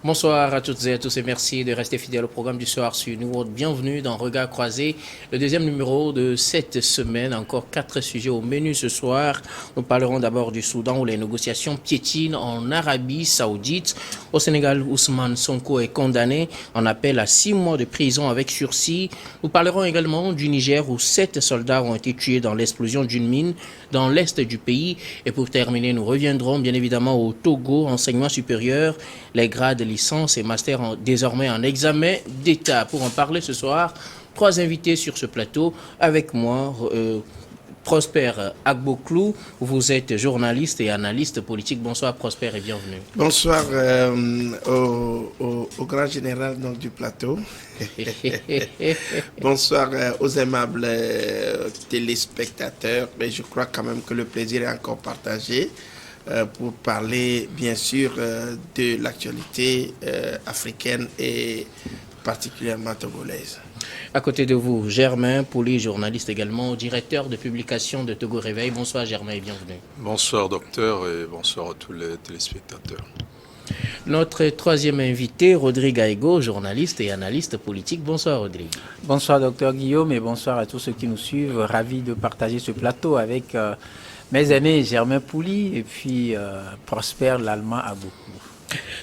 Bonsoir à toutes et à tous et merci de rester fidèles au programme du soir sur New World. Bienvenue dans Regard croisé, le deuxième numéro de cette semaine. Encore 4 sujets au menu ce soir. Nous parlerons d'abord du Soudan où les négociations piétinent en Arabie Saoudite. Au Sénégal, Ousmane Sonko est condamné en appel à 6 mois de prison avec sursis. Nous parlerons également du Niger où 7 soldats ont été tués dans l'explosion d'une mine dans l'est du pays. Et pour terminer, nous reviendrons bien évidemment au Togo, enseignement supérieur, les grades, licence et master désormais en examen d'État. Pour en parler ce soir, 3 invités sur ce plateau. Avec moi, Prosper Agboklou, vous êtes journaliste et analyste politique. Bonsoir Prosper et bienvenue. Bonsoir au grand général donc, du plateau. Bonsoir aux aimables téléspectateurs. Mais je crois quand même que le plaisir est encore partagé pour parler bien sûr de l'actualité africaine et particulièrement togolaise. À côté de vous, Germain Pouli, journaliste également, directeur de publication de Togo Réveil. Bonsoir Germain et bienvenue. Bonsoir docteur et bonsoir à tous les téléspectateurs. Notre troisième invité, Rodrigue Aïgo, journaliste et analyste politique. Bonsoir Rodrigue. Bonsoir docteur Guillaume et bonsoir à tous ceux qui nous suivent. Ravi de partager ce plateau avec mes amis Germain Pouli et puis Prosper l'Allemand Agboklou.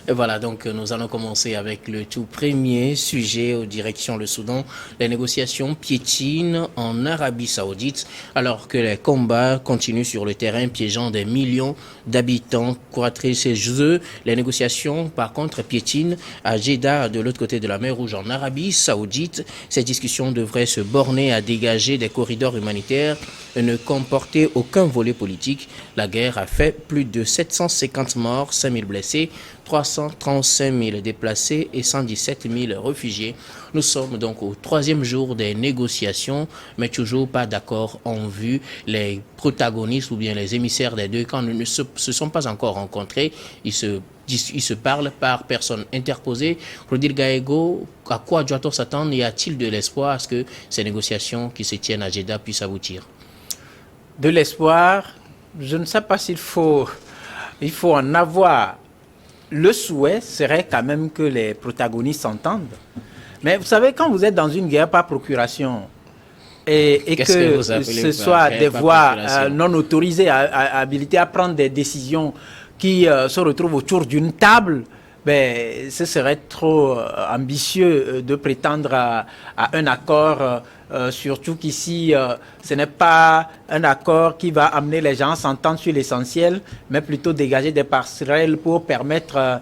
Et voilà, donc nous allons commencer avec le tout premier sujet aux directions le Soudan. Les négociations piétinent en Arabie Saoudite alors que les combats continuent sur le terrain piégeant des millions d'habitants cloîtrés chez eux. Les négociations par contre piétinent à Jeddah de l'autre côté de la mer Rouge en Arabie Saoudite. Ces discussions devraient se borner à dégager des corridors humanitaires et ne comporter aucun volet politique. La guerre a fait plus de 750 morts, 5000 blessés, 335 000 déplacés et 117 000 réfugiés. Nous sommes donc au 3e jour des négociations, mais toujours pas d'accord en vue. Les protagonistes ou bien les émissaires des deux camps ne se sont pas encore rencontrés. Ils se parlent par personne interposée. Rodrigue Aïgo, à quoi doit-on s'attendre? Y a-t-il de l'espoir à ce que ces négociations qui se tiennent à Jeddah puissent aboutir? De l'espoir, je ne sais pas s'il faut en avoir. Le souhait serait quand même que les protagonistes s'entendent. Mais vous savez, quand vous êtes dans une guerre par procuration et que ce soit des voix non autorisées, habilitées à prendre des décisions qui se retrouvent autour d'une table, ben, ce serait trop ambitieux de prétendre à un accord, surtout qu'ici, ce n'est pas un accord qui va amener les gens à s'entendre sur l'essentiel, mais plutôt dégager des passerelles pour permettre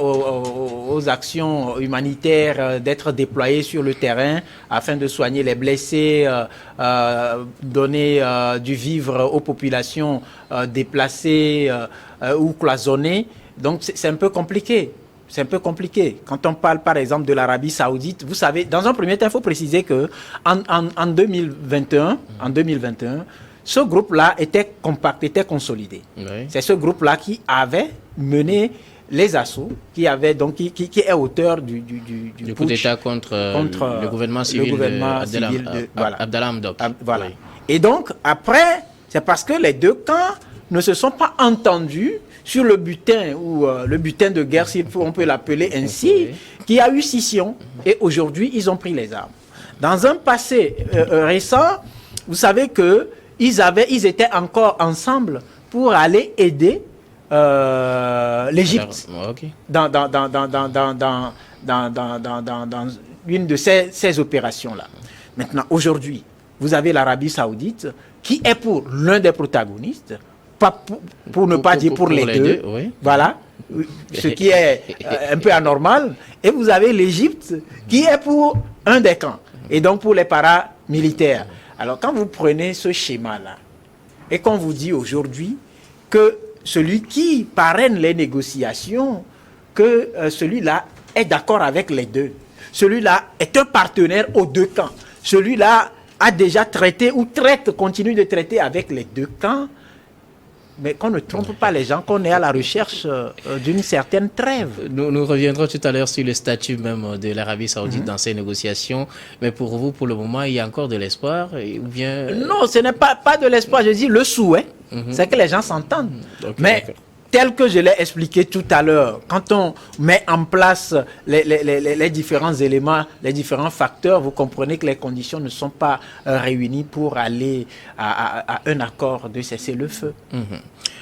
aux actions humanitaires d'être déployées sur le terrain afin de soigner les blessés, donner du vivre aux populations déplacées ou cloisonnées. Donc c'est un peu compliqué. C'est un peu compliqué. Quand on parle, par exemple, de l'Arabie Saoudite, vous savez, dans un premier temps, il faut préciser que en 2021, ce groupe-là était compact, était consolidé. Oui. C'est ce groupe-là qui avait mené les assauts, qui est auteur du coup d'État contre le gouvernement civil d'Abdallah Hamdok. Voilà. Oui. Et donc, après, c'est parce que les deux camps ne se sont pas entendus sur le butin, ou le butin de guerre, si on peut l'appeler ainsi, qui a eu scission. Et aujourd'hui, ils ont pris les armes. Dans un passé récent, vous savez qu'ils étaient encore ensemble pour aller aider l'Égypte dans une de ces opérations-là. Maintenant, aujourd'hui, vous avez l'Arabie Saoudite qui est pour l'un des protagonistes, pour ne pas dire pour les deux. Oui. Voilà, ce qui est un peu anormal. Et vous avez l'Égypte qui est pour un des camps, et donc pour les paramilitaires. Alors quand vous prenez ce schéma-là, et qu'on vous dit aujourd'hui que celui qui parraine les négociations, que celui-là est d'accord avec les deux, celui-là est un partenaire aux deux camps, celui-là a déjà traité ou continue de traiter avec les deux camps, mais qu'on ne trompe pas les gens, qu'on est à la recherche d'une certaine trêve. Nous reviendrons tout à l'heure sur le statut même de l'Arabie Saoudite dans ces négociations. Mais pour vous, pour le moment, il y a encore de l'espoir ou bien... Non, ce n'est pas de l'espoir. Je dis le souhait, c'est que les gens s'entendent. Mais tel que je l'ai expliqué tout à l'heure, quand on met en place les différents éléments, les différents facteurs, vous comprenez que les conditions ne sont pas réunies pour aller à un accord de cesser le feu.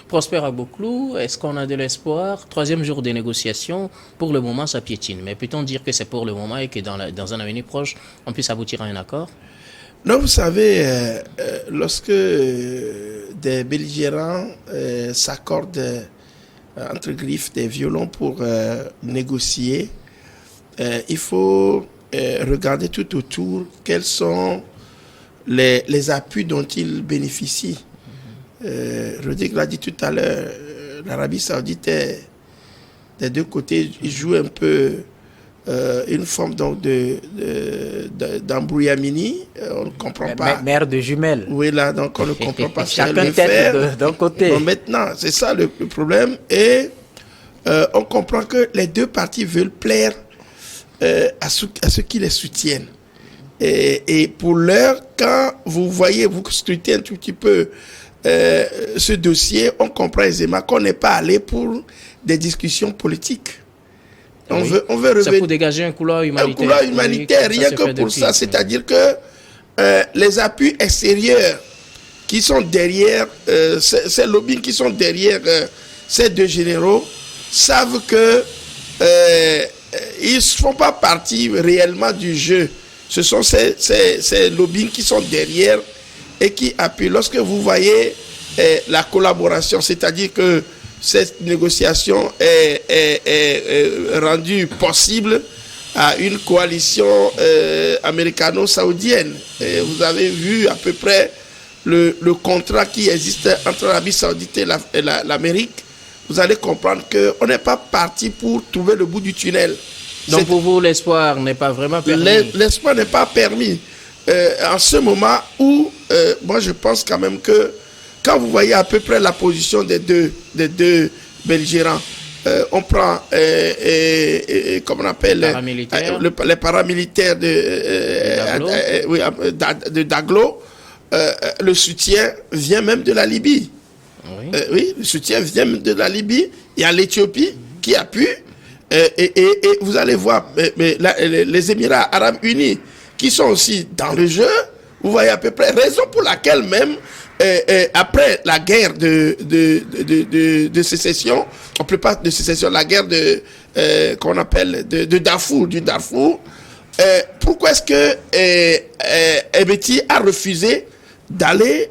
Prosper Agboklou, est-ce qu'on a de l'espoir? Troisième jour des négociations, pour le moment ça piétine, mais peut-on dire que c'est pour le moment et que dans un avenir proche, on puisse aboutir à un accord? Non, vous savez, lorsque des belligérants s'accordent entre griffes des violons pour négocier, il faut regarder tout autour quels sont les appuis dont ils bénéficient. Rodrigue l'a dit tout à l'heure, l'Arabie Saoudite est des deux côtés, il joue un peu une forme donc d'embrouillamini, on ne comprend pas. Mère de jumelles. Oui, là, donc on ne comprend pas ce qu'elle Chacun veut faire. tête d'un côté. Bon, maintenant, c'est ça le problème. Et on comprend que les deux parties veulent plaire à ceux qui les soutiennent. Et pour l'heure, quand vous voyez, vous scrutez un tout petit peu ce dossier, on comprend aisément qu'on n'est pas allé pour des discussions politiques. On veut revenir. C'est pour dégager un couloir humanitaire. Un couloir humanitaire, rien que pour ça. C'est-à-dire que les appuis extérieurs qui sont derrière, ces lobbies qui sont derrière ces deux généraux, savent que ils ne font pas partie réellement du jeu. Ce sont ces lobbies qui sont derrière et qui appuient. Lorsque vous voyez la collaboration, c'est-à-dire que cette négociation est rendue possible à une coalition américano-saoudienne. Vous avez vu à peu près le contrat qui existe entre l'Arabie Saoudite et l'Amérique. Vous allez comprendre qu'on n'est pas parti pour trouver le bout du tunnel. Donc pour vous, l'espoir n'est pas vraiment permis. L'espoir n'est pas permis. En ce moment où, moi je pense quand même que quand vous voyez à peu près la position des deux belligérants, on prend, comment on appelle, les paramilitaires de Daglo, le soutien vient même de la Libye. Oui. Oui, le soutien vient de la Libye. Il y a l'Éthiopie qui appuie. Et vous allez voir les Émirats Arabes Unis qui sont aussi dans le jeu. Vous voyez à peu près, raison pour laquelle même après la guerre de sécession, on ne peut pas de sécession, la guerre qu'on appelle du Darfour, pourquoi est-ce que Ebeti a refusé d'aller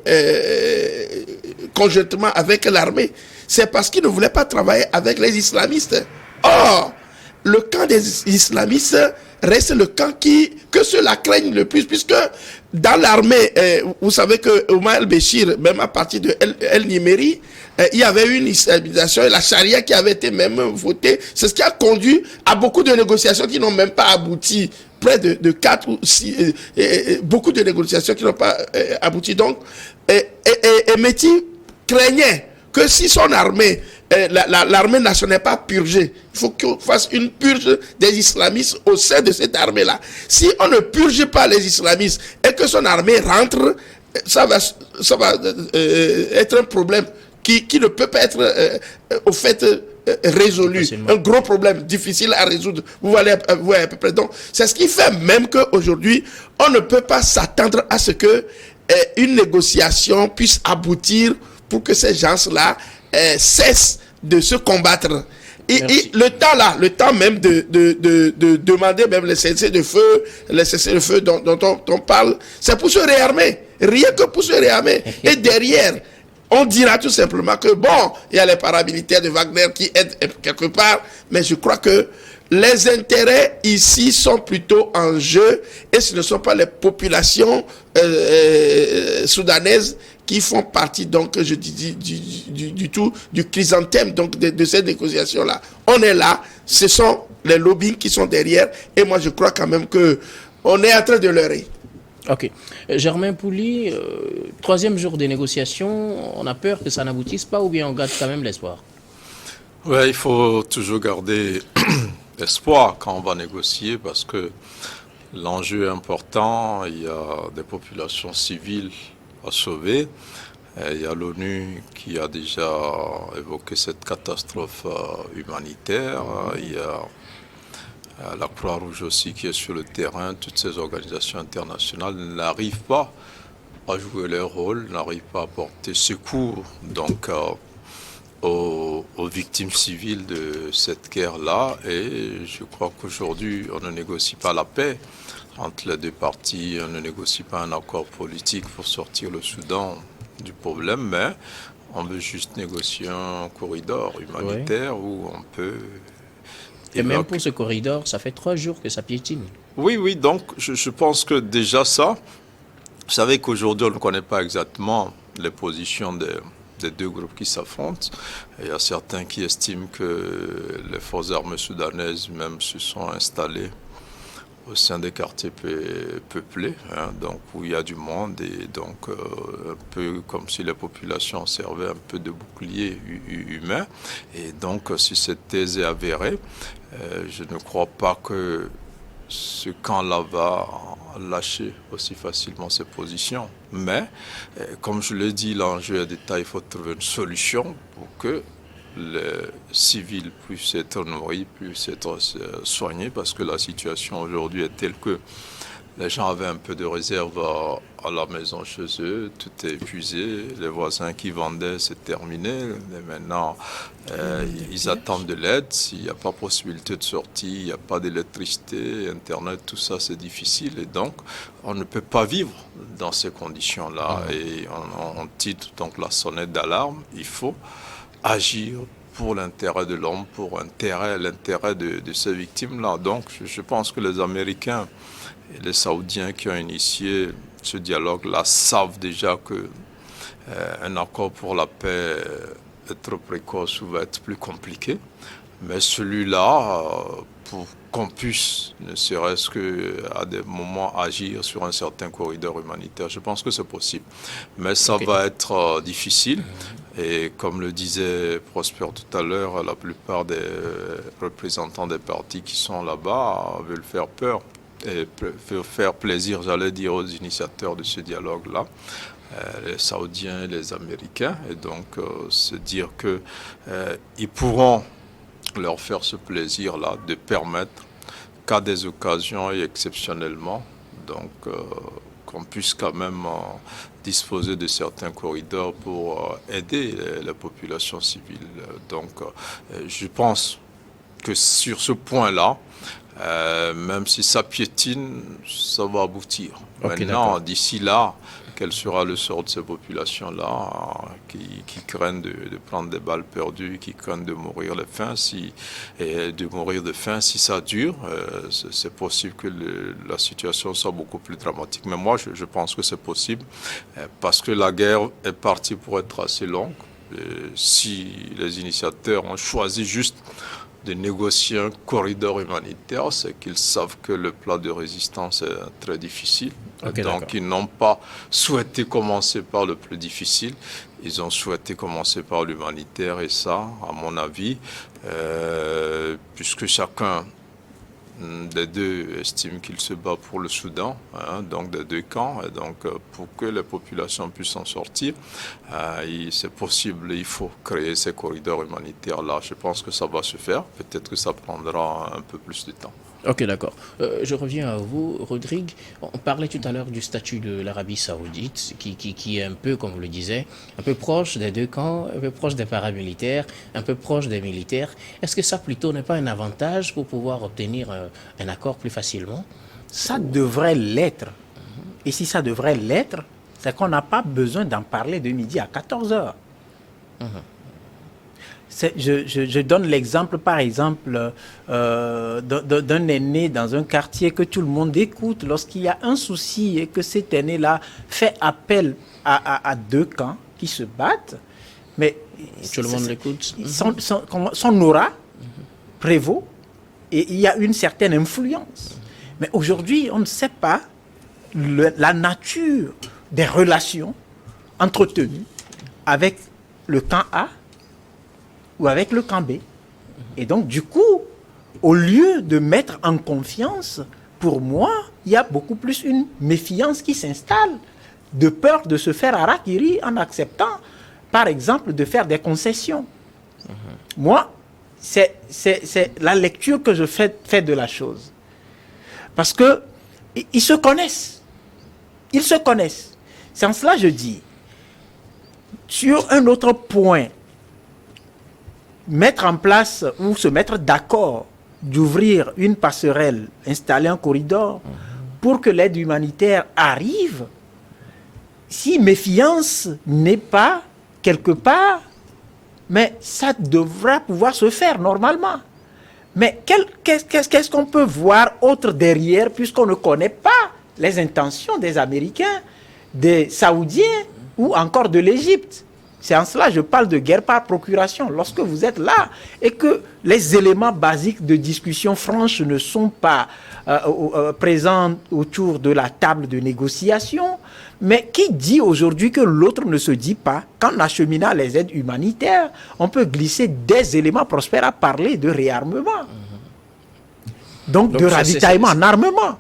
conjointement avec l'armée? C'est parce qu'il ne voulait pas travailler avec les islamistes. Or, le camp des islamistes reste le camp que ceux-là craignent le plus, puisque dans l'armée, vous savez que Omar el-Béchir, même à partir de El-Nimeri, il y avait une islamisation et la charia qui avait été même votée. C'est ce qui a conduit à beaucoup de négociations qui n'ont même pas abouti. Près de 4 ou 6, beaucoup de négociations qui n'ont pas abouti. Donc, Meti craignait que si son armée, l'armée nationale n'est pas purgée, il faut qu'on fasse une purge des islamistes au sein de cette armée-là. Si on ne purge pas les islamistes et que son armée rentre, ça va être un problème qui ne peut pas être au fait résolu. Un gros problème difficile à résoudre. Vous voyez à peu près. Donc, c'est ce qui fait même qu'aujourd'hui, on ne peut pas s'attendre à ce que une négociation puisse aboutir pour que ces gens-là cessent de se combattre. Et le temps même de demander même les cessez-le-feu dont on parle, c'est pour se réarmer. Rien que pour se réarmer. Et derrière, on dira tout simplement que bon, il y a les paramilitaires de Wagner qui aident quelque part, mais je crois que les intérêts ici sont plutôt en jeu et ce ne sont pas les populations soudanaises qui font partie, donc, je dis, du chrysanthème donc, de cette négociation-là. On est là, ce sont les lobbies qui sont derrière et moi je crois quand même qu'on est en train de leurrer. Ok. Germain Pouli, troisième jour des négociations, on a peur que ça n'aboutisse pas ou bien on garde quand même l'espoir? Ouais, il faut toujours garder espoir quand on va négocier parce que l'enjeu est important, il y a des populations civiles à sauver. Il y a l'ONU qui a déjà évoqué cette catastrophe humanitaire. Il y a la Croix-Rouge aussi qui est sur le terrain. Toutes ces organisations internationales n'arrivent pas à jouer leur rôle, n'arrivent pas à porter secours donc, aux victimes civiles de cette guerre-là. Et je crois qu'aujourd'hui, on ne négocie pas la paix entre les deux parties, on ne négocie pas un accord politique pour sortir le Soudan du problème, mais on veut juste négocier un corridor humanitaire où on peut... Et même pour ce corridor, ça fait 3 jours que ça piétine. Oui, donc je pense que déjà ça, vous savez qu'aujourd'hui on ne connaît pas exactement les positions des deux groupes qui s'affrontent. Il y a certains qui estiment que les forces armées soudanaises même se sont installées au sein des quartiers peuplés, donc où il y a du monde et donc un peu comme si les populations servaient un peu de bouclier humain. Et donc si cette thèse est avérée, je ne crois pas que ce camp-là va lâcher aussi facilement ses positions. Mais, comme je l'ai dit, l'enjeu est d'État, il faut trouver une solution pour que les civils puissent être nourris, puissent être soignés, parce que la situation aujourd'hui est telle que les gens avaient un peu de réserve à la maison chez eux, tout est épuisé, les voisins qui vendaient, c'est terminé, et maintenant ils attendent de l'aide, il n'y a pas possibilité de sortie, il n'y a pas d'électricité, Internet, tout ça c'est difficile, et donc on ne peut pas vivre dans ces conditions-là, et on titre donc la sonnette d'alarme, il faut agir pour l'intérêt de l'homme, pour l'intérêt de ces victimes-là. Donc je pense que les Américains et les Saoudiens qui ont initié ce dialogue-là savent déjà que un accord pour la paix est trop précoce ou va être plus compliqué. Mais celui-là, pour qu'on puisse, ne serait-ce qu'à des moments, agir sur un certain corridor humanitaire, je pense que c'est possible. Mais ça va être difficile. Et comme le disait Prosper tout à l'heure, la plupart des représentants des partis qui sont là-bas veulent faire peur et faire plaisir, j'allais dire, aux initiateurs de ce dialogue-là, les Saoudiens et les Américains. Et donc, se dire qu'ils pourront leur faire ce plaisir-là de permettre qu'à des occasions et exceptionnellement, donc, qu'on puisse quand même disposer de certains corridors pour aider les populations civiles. Donc, je pense que sur ce point-là, même si ça piétine, ça va aboutir. Okay, maintenant, d'ici là, quel sera le sort de ces populations-là qui craignent de prendre des balles perdues, qui craignent de mourir de faim, si ça dure, c'est possible que la situation soit beaucoup plus dramatique. Mais moi, je pense que c'est possible parce que la guerre est partie pour être assez longue. Si les initiateurs ont choisi juste de négocier un corridor humanitaire, c'est qu'ils savent que le plat de résistance est très difficile. Okay, donc ils n'ont pas souhaité commencer par le plus difficile, ils ont souhaité commencer par l'humanitaire et ça, à mon avis, puisque chacun des deux estime qu'il se bat pour le Soudan, donc des deux camps, et donc pour que les populations puissent en sortir, c'est possible, il faut créer ces corridors humanitaires-là. Je pense que ça va se faire, peut-être que ça prendra un peu plus de temps. Ok, d'accord. Je reviens à vous, Rodrigue. On parlait tout à l'heure du statut de l'Arabie Saoudite, qui est un peu, comme vous le disiez, un peu proche des deux camps, un peu proche des paramilitaires, un peu proche des militaires. Est-ce que ça, plutôt, n'est pas un avantage pour pouvoir obtenir un accord plus facilement? Ça devrait l'être. Et si ça devrait l'être, c'est qu'on n'a pas besoin d'en parler de midi à 14h. Je donne l'exemple, par exemple, d'un aîné dans un quartier que tout le monde écoute lorsqu'il y a un souci et que cet aîné-là fait appel à deux camps qui se battent. Mais tout le monde l'écoute. Son aura prévaut et il y a une certaine influence. Mais aujourd'hui, on ne sait pas la nature des relations entretenues avec le camp A ou avec le camp B. Et donc, du coup, au lieu de mettre en confiance, pour moi, il y a beaucoup plus une méfiance qui s'installe. de peur de se faire harakiri en acceptant, par exemple, de faire des concessions. Moi, c'est la lecture que je fais de la chose. Parce que ils se connaissent. Ils se connaissent. C'est en cela que je dis, sur un autre point, mettre en place ou se mettre d'accord d'ouvrir une passerelle, installer un corridor pour que l'aide humanitaire arrive, si méfiance n'est pas quelque part, mais ça devra pouvoir se faire normalement. Mais qu'est-ce qu'on peut voir autre derrière, puisqu'on ne connaît pas les intentions des Américains, des Saoudiens ou encore de l'Égypte? C'est en cela que je parle de guerre par procuration. Lorsque vous êtes là et que les éléments basiques de discussion franche ne sont pas présents autour de la table de négociation, mais qui dit aujourd'hui que l'autre ne se dit pas qu'en acheminant les aides humanitaires, on peut glisser des éléments prospères à parler de réarmement. Donc de ravitaillement en armement.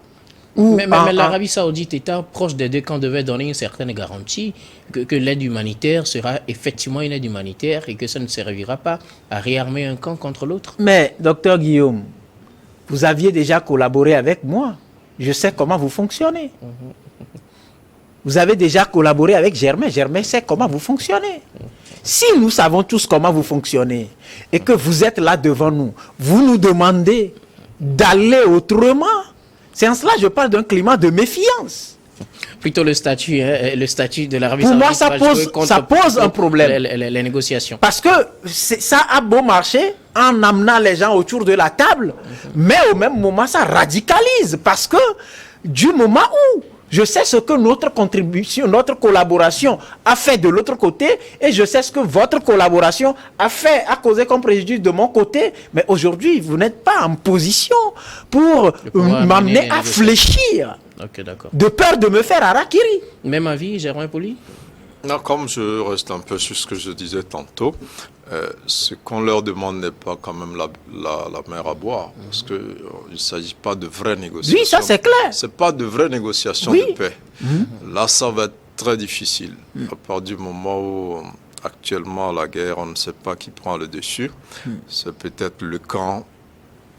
Mais l'Arabie Saoudite étant proche des deux camps devait donner une certaine garantie que l'aide humanitaire sera effectivement une aide humanitaire et que ça ne servira pas à réarmer un camp contre l'autre. Mais, docteur Guillaume, vous aviez déjà collaboré avec moi. Je sais comment vous fonctionnez. Vous avez déjà collaboré avec Germain. Germain sait comment vous fonctionnez. Si nous savons tous comment vous fonctionnez et que vous êtes là devant nous, vous nous demandez d'aller autrement. C'est en cela que je parle d'un climat de méfiance. Plutôt le statut de l'Arabie Saoudite. Pour moi, ça pose un problème. Les négociations. Parce que ça a beau marcher en amenant les gens autour de la table, mais au même moment, ça radicalise. Parce que du moment où je sais ce que notre contribution, notre collaboration a fait de l'autre côté, et je sais ce que votre collaboration a causé comme préjudice de mon côté. Mais aujourd'hui, vous n'êtes pas en position pour m'amener à fléchir. Okay, d'accord. De peur de me faire harakiri. Même avis, Germain Poli? Non, comme je reste un peu sur ce que je disais tantôt, ce qu'on leur demande n'est pas quand même la mer à boire, parce qu'il ne s'agit pas de vraies négociations. Oui, ça c'est clair. Ce n'est pas de vraies négociations de paix. Là, ça va être très difficile, à partir du moment où actuellement la guerre, on ne sait pas qui prend le dessus. C'est peut-être le camp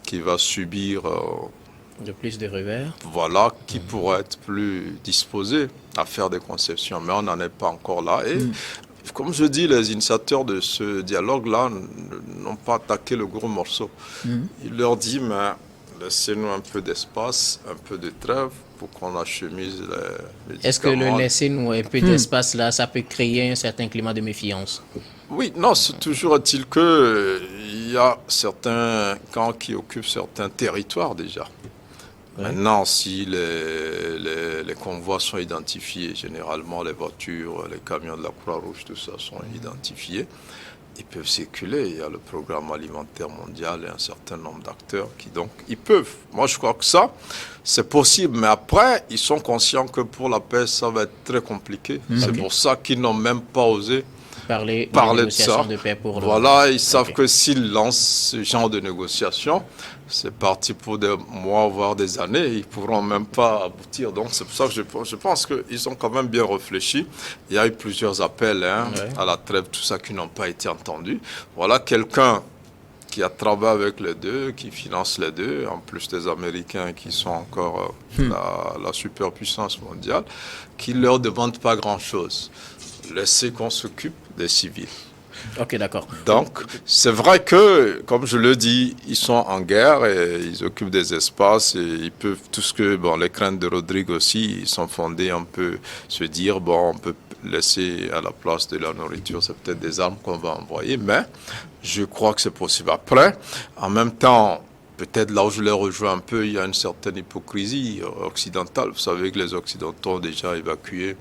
qui va subir... de plus de revers. Voilà, qui pourrait être plus disposé à faire des concessions. Mais on n'en est pas encore là. Et comme je dis, les initiateurs de ce dialogue-là n'ont pas attaqué le gros morceau. Il leur dit, mais laissez-nous un peu d'espace, un peu de trêve pour qu'on achemise les médicaments. Est-ce que le laisser-nous un peu d'espace là, ça peut créer un certain climat de méfiance? Oui, non, c'est toujours est-il qu'il y a certains camps qui occupent certains territoires déjà. Maintenant, si les convois sont identifiés, généralement les voitures, les camions de la Croix-Rouge, tout ça sont identifiés, ils peuvent circuler. Il y a le programme alimentaire mondial et un certain nombre d'acteurs qui, donc, ils peuvent. Moi, je crois que ça, c'est possible. Mais après, ils sont conscients que pour la paix, ça va être très compliqué. C'est pour ça qu'ils n'ont même pas osé parler de ça. De paix pour voilà, ils savent que s'ils lancent ce genre de négociations, c'est parti pour des mois, voire des années. Ils ne pourront même pas aboutir. Donc, c'est pour ça que je pense qu'ils ont quand même bien réfléchi. Il y a eu plusieurs appels à la trêve, tout ça qui n'ont pas été entendus. Voilà quelqu'un qui a travaillé avec les deux, qui finance les deux, en plus des Américains qui sont encore la superpuissance mondiale, qui ne leur demande pas grand-chose. Laissez qu'on s'occupe des civils. Ok, d'accord. Donc, c'est vrai que, comme je le dis, ils sont en guerre et ils occupent des espaces et ils peuvent, tout ce que, les craintes de Rodrigue aussi, ils sont fondés, on peut se dire, on peut laisser à la place de la nourriture, c'est peut-être des armes qu'on va envoyer, mais je crois que c'est possible. Après, en même temps, peut-être là où je les rejoins un peu, il y a une certaine hypocrisie occidentale. Vous savez que les Occidentaux ont déjà évacué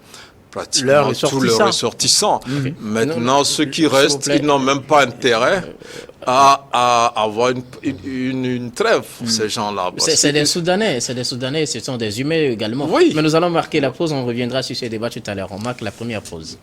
pratiquement tous leurs ressortissants. Maintenant, ceux qui restent, ils n'ont même pas intérêt à avoir une trêve, ces gens-là. C'est des Soudanais, ce sont des humains également. Oui. Mais nous allons marquer la pause, on reviendra sur ces débats tout à l'heure. On marque la première pause.